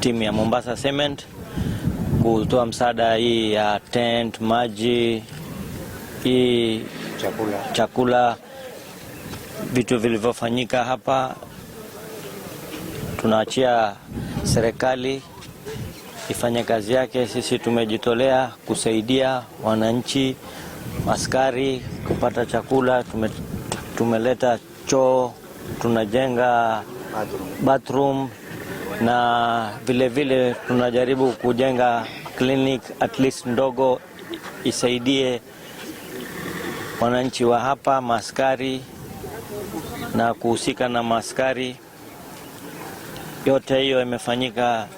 Timu ya Mombasa Cement kutoa msaada hii ya tent, maji, hii chakula, vitu vilivyofanyika hapa. Tunaachia serikali ifanye kazi yake. Sisi tumejitolea kusaidia wananchi, askari kupata chakula. Tumeleta choo, tunajenga bathroom na vile vile tunajaribu kujenga clinic at least ndogo isaidie wananchi wa hapa, maaskari na kuhusika na maaskari. Yote hiyo imefanyika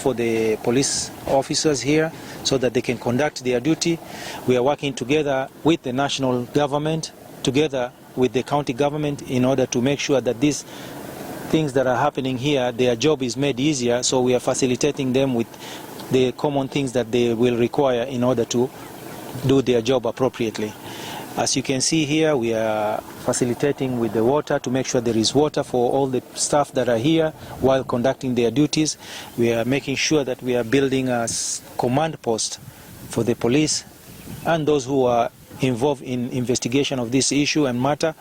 for the police officers here so that they can conduct their duty. We are working together with the national government, together with the county government, in order to make sure that these things that are happening here, their job is made easier. So we are facilitating them with the common things that they will require in order to do their job appropriately. As you can see here, we are facilitating with the water to make sure there is water for all the staff that are here while conducting their duties. We are making sure that we are building a command post for the police and those who are involved in investigation of this issue and matter.